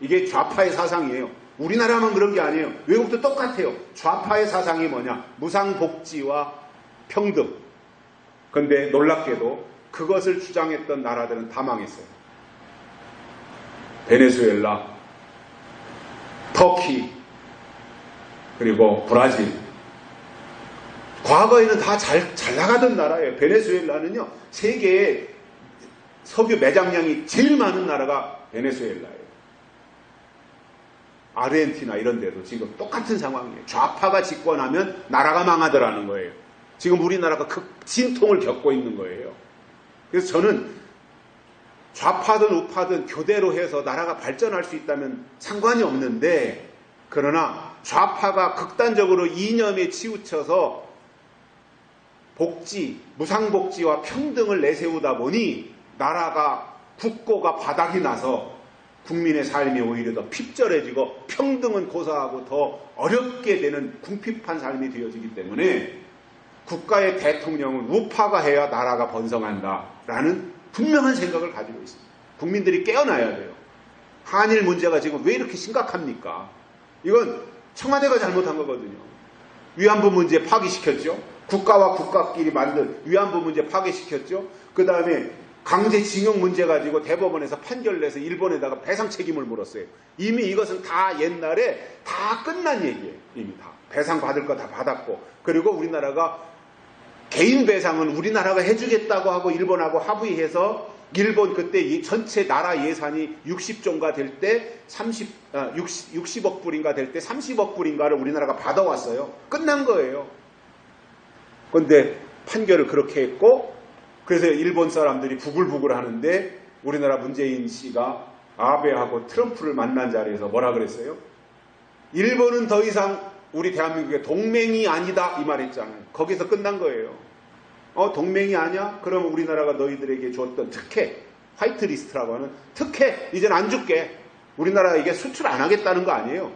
이게 좌파의 사상이에요. 우리나라만 그런 게 아니에요. 외국도 똑같아요. 좌파의 사상이 뭐냐? 무상복지와 평등. 그런데 놀랍게도 그것을 주장했던 나라들은 다 망했어요. 베네수엘라, 터키, 그리고 브라질. 과거에는 다 잘 나가던 나라예요. 베네수엘라는요, 세계에 석유 매장량이 제일 많은 나라가 베네수엘라예요. 아르헨티나 이런 데도 지금 똑같은 상황이에요. 좌파가 집권하면 나라가 망하더라는 거예요. 지금 우리나라가 극진통을 겪고 있는 거예요. 그래서 저는 좌파든 우파든 교대로 해서 나라가 발전할 수 있다면 상관이 없는데, 그러나 좌파가 극단적으로 이념에 치우쳐서 복지, 무상복지와 평등을 내세우다 보니 나라가, 국고가 바닥이 나서 국민의 삶이 오히려 더 핍절해지고 평등은 고사하고 더 어렵게 되는 궁핍한 삶이 되어지기 때문에 국가의 대통령은 우파가 해야 나라가 번성한다라는 분명한 생각을 가지고 있습니다. 국민들이 깨어나야 돼요. 한일 문제가 지금 왜 이렇게 심각합니까? 이건 청와대가 잘못한 거거든요. 위안부 문제 파기시켰죠. 국가와 국가끼리 만든 위안부 문제 파기시켰죠. 그 다음에 강제징용 문제 가지고 대법원에서 판결을 내서 일본에다가 배상 책임을 물었어요. 이미 이것은 다 옛날에 다 끝난 얘기예요. 이미 다. 배상 받을 거 다 받았고, 그리고 우리나라가 개인 배상은 우리나라가 해주겠다고 하고 일본하고 합의해서, 일본 그때 전체 나라 예산이 60조인가 될 때 60억 불인가 될 때 30억 불인가를 우리나라가 받아왔어요. 끝난 거예요. 그런데 판결을 그렇게 했고, 그래서 일본 사람들이 부글부글 하는데, 우리나라 문재인 씨가 아베하고 트럼프를 만난 자리에서 뭐라 그랬어요? 일본은 더 이상 우리 대한민국의 동맹이 아니다 이 말했잖아요. 거기서 끝난 거예요. 동맹이 아니야? 그러면 우리나라가 너희들에게 줬던 특혜, 화이트리스트라고 하는 특혜 이제는 안 줄게. 우리나라에게 수출 안 하겠다는 거 아니에요.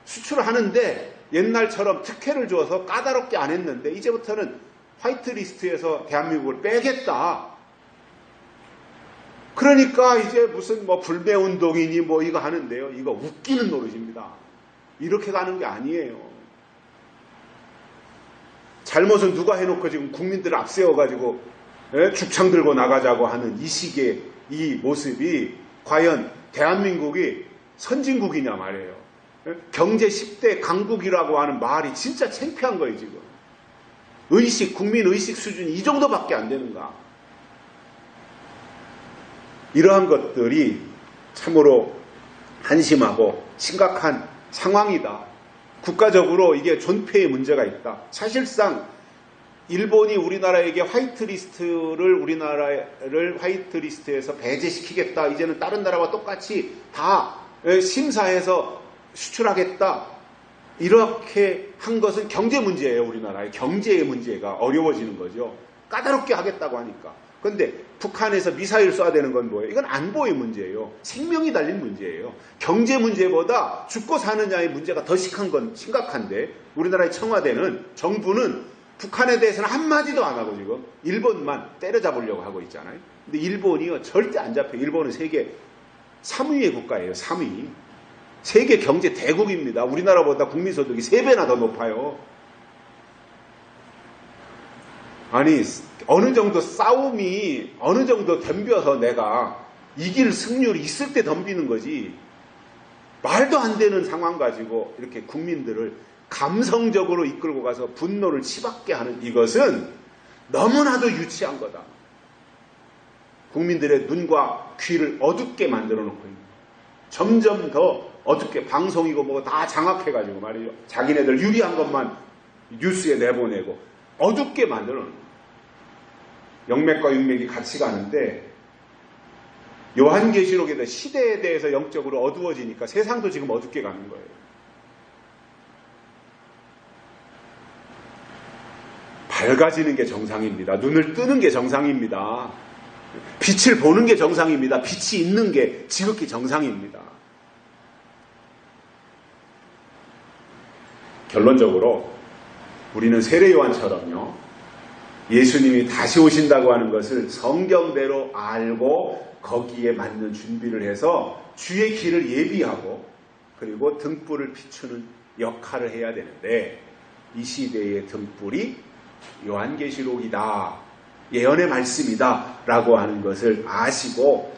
수출을 하는데 옛날처럼 특혜를 줘서 까다롭게 안 했는데 이제부터는 화이트리스트에서 대한민국을 빼겠다. 그러니까 이제 무슨 불매운동이니 이거 하는데요. 이거 웃기는 노릇입니다. 이렇게 가는 게 아니에요. 잘못은 누가 해놓고 지금 국민들을 앞세워가지고 죽창 들고 나가자고 하는 이 시기의 이 모습이 과연 대한민국이 선진국이냐 말이에요. 경제 10대 강국이라고 하는 말이 진짜 창피한 거예요 지금. 국민의식 수준이 이 정도밖에 안 되는가. 이러한 것들이 참으로 한심하고 심각한 상황이다. 국가적으로 이게 존폐의 문제가 있다. 사실상 일본이 우리나라에게 우리나라를 화이트리스트에서 배제시키겠다. 이제는 다른 나라와 똑같이 다 심사해서 수출하겠다. 이렇게 한 것은 경제 문제예요. 우리나라의 경제의 문제가 어려워지는 거죠. 까다롭게 하겠다고 하니까. 그런데 북한에서 미사일 쏴야 되는 건 뭐예요? 이건 안보의 문제예요. 생명이 달린 문제예요. 경제 문제보다 죽고 사느냐의 문제가 더 심각한데 우리나라의 청와대는 정부는 북한에 대해서는 한마디도 안 하고 지금 일본만 때려잡으려고 하고 있잖아요. 근데 일본이요 절대 안 잡혀요. 일본은 세계 3위의 국가예요. 3위. 세계 경제 대국입니다. 우리나라보다 국민소득이 3배나 더 높아요. 아니 어느 정도 싸움이 어느 정도 덤벼서 내가 이길 승률이 있을 때 덤비는 거지 말도 안 되는 상황 가지고 이렇게 국민들을 감성적으로 이끌고 가서 분노를 치받게 하는 이것은 너무나도 유치한 거다. 국민들의 눈과 귀를 어둡게 만들어 놓고 있는 점점 더 어둡게 방송이고 뭐고 다 장악해가지고 말이죠. 자기네들 유리한 것만 뉴스에 내보내고 어둡게 만들어 놓는 거예요. 영맥과 윤맥이 같이 가는데 요한계시록에 대해 시대에 대해서 영적으로 어두워지니까 세상도 지금 어둡게 가는 거예요. 밝아지는 게 정상입니다. 눈을 뜨는 게 정상입니다. 빛을 보는 게 정상입니다. 빛이 있는 게 지극히 정상입니다. 결론적으로 우리는 세례 요한처럼요. 예수님이 다시 오신다고 하는 것을 성경대로 알고 거기에 맞는 준비를 해서 주의 길을 예비하고 그리고 등불을 비추는 역할을 해야 되는데 이 시대의 등불이 요한계시록이다. 예언의 말씀이다. 라고 하는 것을 아시고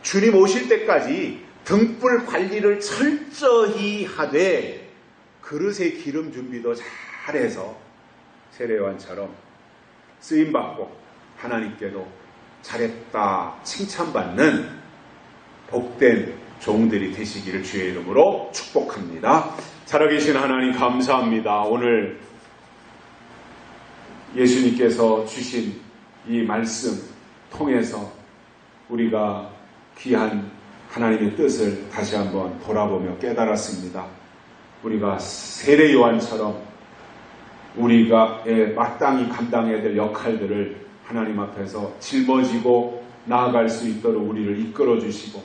주님 오실 때까지 등불 관리를 철저히 하되 그릇의 기름 준비도 잘해서 세례 요한처럼 쓰임받고 하나님께도 잘했다 칭찬받는 복된 종들이 되시기를 주의 이름으로 축복합니다. 살아계신 하나님 감사합니다. 오늘 예수님께서 주신 이 말씀 통해서 우리가 귀한 하나님의 뜻을 다시 한번 돌아보며 깨달았습니다. 우리가 세례 요한처럼 우리가 마땅히 감당해야 될 역할들을 하나님 앞에서 짊어지고 나아갈 수 있도록 우리를 이끌어 주시고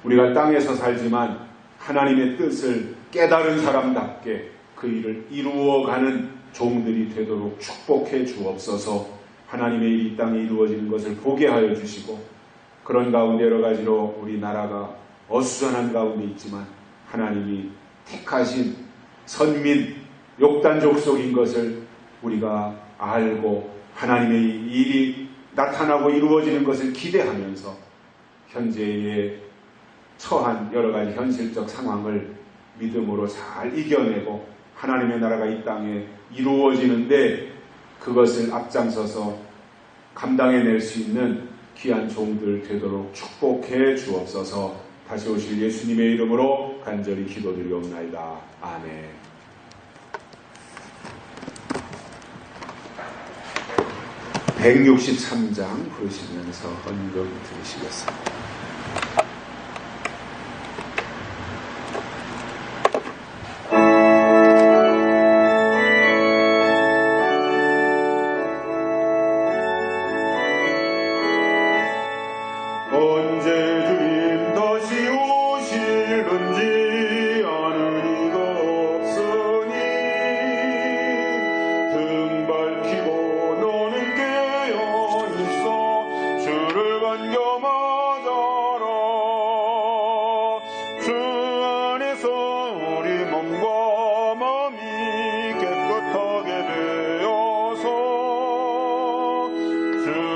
우리가 땅에서 살지만 하나님의 뜻을 깨달은 사람답게 그 일을 이루어가는 종들이 되도록 축복해 주옵소서. 하나님의 일이 이 땅에 이루어지는 것을 보게 하여 주시고 그런 가운데 여러 가지로 우리 나라가 어수선한 가운데 있지만 하나님이 택하신 선민 욕단 족속인 것을 우리가 알고 하나님의 일이 나타나고 이루어지는 것을 기대하면서 현재의 처한 여러 가지 현실적 상황을 믿음으로 잘 이겨내고 하나님의 나라가 이 땅에 이루어지는데 그것을 앞장서서 감당해낼 수 있는 귀한 종들 되도록 축복해 주옵소서. 다시 오실 예수님의 이름으로 간절히 기도드리옵나이다. 아멘. 163장 부르시면서 헌금 드리시겠습니다. 주